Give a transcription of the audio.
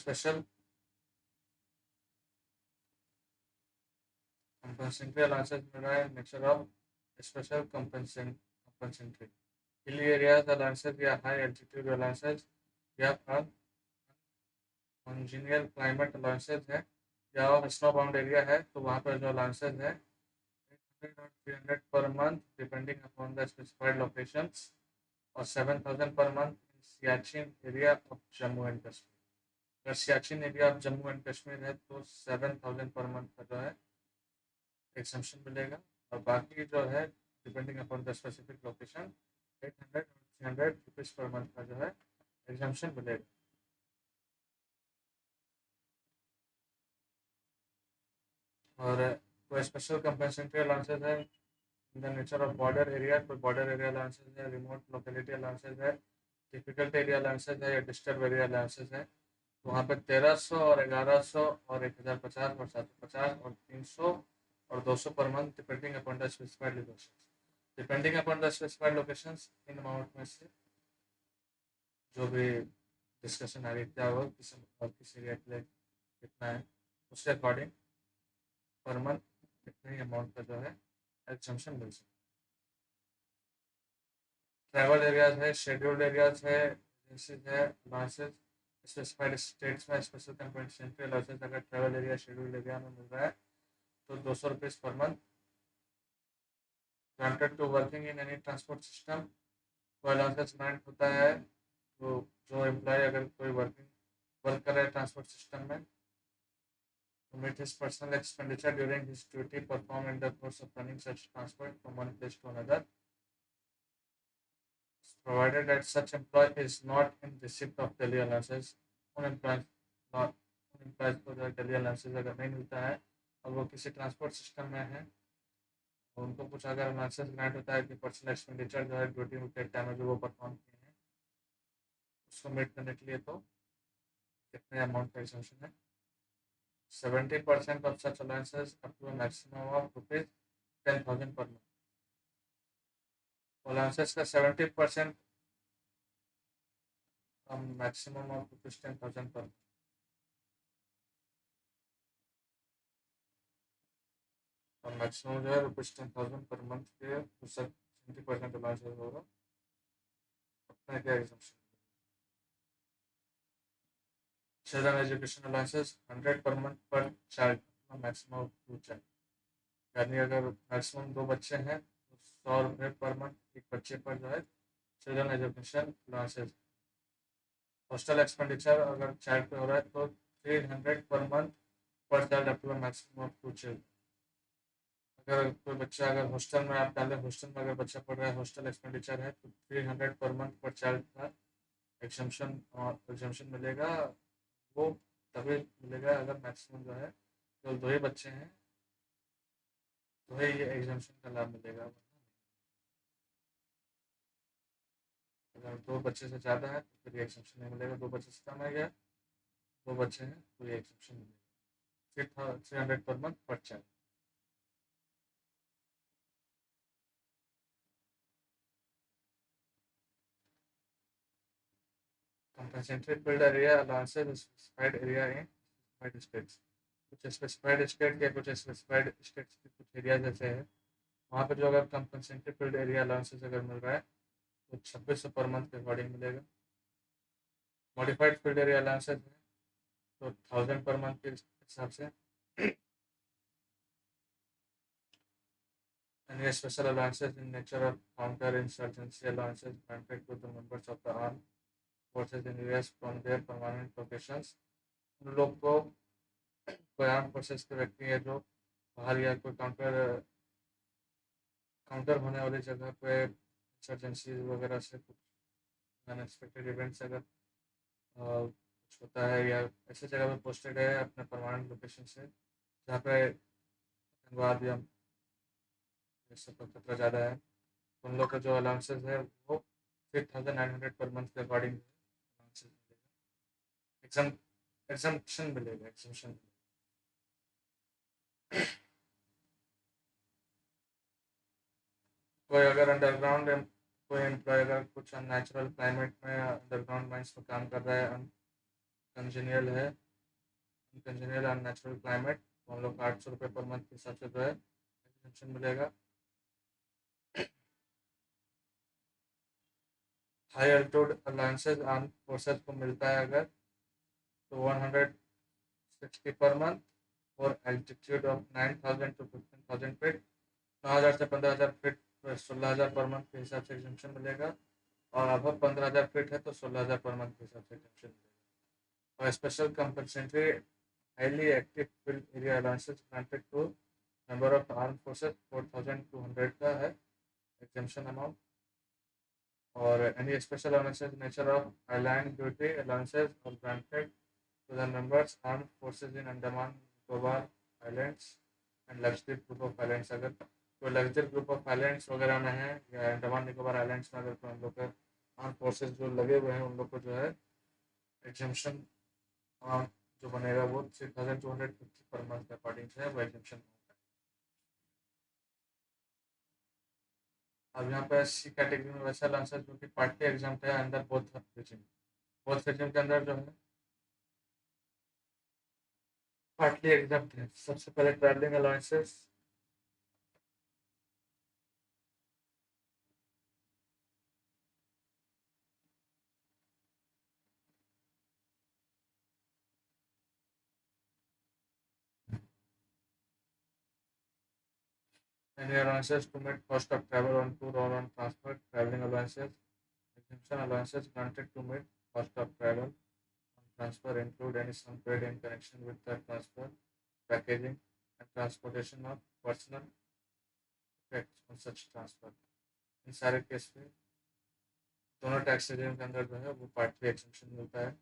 Special कंपनसेंट्री allowances मिल रहा है, nature of special compensatory hill areas allowances या हाई एल्टीट्यूड अलाउंसेस या कॉन्जिनियल क्लाइमेट अलाउंसेस है या स्नो बाउंड एरिया है तो वहाँ पर जो अलाउंसेस है 800 और 300 per month depending upon the specified locations और 7,000 per month in Siachen area of Jammu and Kashmir. अगर Siachen area of Jammu and Kashmir है तो 7,000 पर मंथ का जो है एग्जम्पशन मिलेगा और बाकी जो है depending upon the specific location 800 और 300 रुपीज पर मंथ का जो है एग्जम्पशन मिलेगा। और कोई स्पेशल कंपनसेटरी अलाउंसेस है in the nature of border area, कोई बॉर्डर एरिया अलाउंसेस है, रिमोट लोकेलिटी अलाउंसेस है, डिफिकल्ट एरिया अलाउंसेस है या डिस्टर्ब एरिया अलाउंसेस है तो वहाँ पे 1300 और 1100 और 1050 और 750 और 300 और 200 पर month depending upon the specified location. Depending upon the specified locations in amount में से जो भी डिस्कशन आगे क्या होगा किस एरिया के लिए कितना है उसके अकॉर्डिंग पर मंथ कितने ही अमाउंट का जो है एग्जम्पशन मिल सकता है। ट्रैवल एरियाज है, शेड्यूल्ड एरियाज है, एजेंसीज है, अलाउंसेस स्पेसिफाइड स्टेट्स में स्पेशल कंपनसेटरी अलाउंसेस अगर ट्रैवल एरिया शेड्यूल्ड एरिया में मिल रहा है तो 200 rupees per month. Granted to working in any transport system, कोई अलाउंसेस ग्रांट होता है तो जो एम्प्लॉय अगर कोई वर्क कर रहा है ट्रांसपोर्ट सिस्टम में to meet his personal expenditure during his duty performed in the course of running such transport from one place to another, provided that such employee is not in receipt of daily allowances। उन employees not उन employees को जो daily allowances अगर नहीं मिलता है और वो किसी ट्रांसपोर्ट सिस्टम में है तो उनको कुछ अगर allowances ग्रांट होता है कि पर्सनल एक्सपेंडिचर जो है ड्यूटी के टाइम में जो वो परफॉर्म किए हैं उसको मीट करने के लिए तो कितने अमाउंट का एग्जम्पशन है 70% of such allowances up to a maximum of ₹10,000 per month। allowances का 70% मैक्सिमम ऑफ ₹10,000 पर और मैक्सिमम जो है ₹10,000 पर मंथ के 70% अलाउंसेस होगा अपना क्या एग्जम्पशन। चिल्ड्रन एजुकेशन अलाउंसेस 100 पर month per child, maximum of 2 child यानी अगर मैक्सिमम 2 बच्चे हैं तो 100 रुपये पर मंथ एक बच्चे पर जो है children education allowances. Hostel expenditure अगर चाइल्ड पे हो रहा है तो 300 per month per child up to maximum of 2 children. अगर कोई बच्चा अगर हॉस्टल में आप डालें हॉस्टल में अगर बच्चा पढ़ रहा है हॉस्टल एक्सपेंडिचर है तो 300 पर मंथ पर चाइल्ड का एग्जम्पशन मिलेगा। वो तभी मिलेगा अगर मैक्सिमम जो है तो 2 ही बच्चे हैं तो ही ये एग्जम्पशन का लाभ मिलेगा। अगर 2 बच्चे से ज़्यादा है तो फिर ये एग्जम्पशन नहीं मिलेगा, 2 बच्चे से कम है गया 2 बच्चे हैं तो ये एग्जम्पशन मिलेगा। 300 per month per child. Compensatory field area allowances is specified area in specified states। कुछ स्पेसिफाइड स्टेट के कुछ स्पेसिफाइड स्टेट्स के कुछ एरिया जैसे है वहाँ पे जो अगर कंपनसेटरी फील्ड एरिया अलाउंसेस अगर मिल रहा है तो 2600 पर मंथ के अकॉर्डिंग मिलेगा। मॉडिफाइड फील्ड एरिया अलाउंसेस है तो 1000 पर मंथ के हिसाब से। Any special allowances in nature of counter insurgency allowances granted to the members of the armed forces in US from their permanent locations। उन लोग को कोई आर्म फोर्सेस के व्यक्ति है जो बाहर या कोई काउंटर काउंटर होने वाली जगह पे इंसर्जेंसी वगैरह से कुछ अनएक्सपेक्टेड इवेंट्स अगर कुछ होता है या ऐसे जगह पे पोस्टेड है अपने परमानेंट लोकेशन से जहाँ पे आतंकवाद या इससे खतरा ज़्यादा है तो उन लोग का जो अलाउंसेस है वो 3,900 पर मंथ के अकॉर्डिंग अलाउंसेस मिलेगा, एग्जम्पशन मिलेगा एग्जम्पशन। कोई अगर अंडरग्राउंड कोई एम्प्लॉय अगर कुछ अननेचुरल क्लाइमेट में अंडरग्राउंड माइंस में काम कर रहा है कंजेनियल है, कंजेनियल और नेचुरल क्लाइमेट, तो हम लोग को 800 रुपये पर मंथ के हिसाब से जो है एग्जेम्पशन मिलेगा। High altitude allowances arm forces को मिलता है अगर, तो 160 पर मंथ, और एल्टीट्यूड ऑफ 9,000 to 15,000 फीट, 9,000 से 15,000 फीट 16,000 पर मंथ के हिसाब से एग्जेम्पशन मिलेगा, और अब 15,000 फीट है तो 16,000 पर मंथ के हिसाब से एग्जेम्पशन मिलेगा। और special compensatory highly active field area allowances granted to member of arm forces 4,200 का है एग्जेम्पशन अमाउंट। और any special allowances nature of island duty allowances और granted to the members armed forces in Andaman Nicobar Islands and Lakshadweep group of islands, अगर तो Lakshadweep group of islands वगैरह में है या अंडमान निकोबार आइलैंड्स में अगर तो हम लोग का आर्म फोर्सेज जो लगे हुए हैं उन लोग को जो है एग्जेम्पशन जो बनेगा वो 3,250 पर मंथ के अकॉर्डिंग से है वो एग्जेम्पशन होगा। अब यहाँ पे सी कैटेगरी में वैसा आंसर जो कि पार्टली एग्जाम है अंदर बोथ रिजिम के अंदर जो है पार्टली एग्जाम है। सबसे पहले travelling allowances, any allowances to meet cost of travel on tour or on transport, traveling allowances, exemption allowances granted to meet cost of travel on transfer include any sum paid in connection with the transfer, packaging and transportation of personal effects on such transfer। इन सारे case में दोनों tax regime के अंदर जो है वो partly exception मिलता है।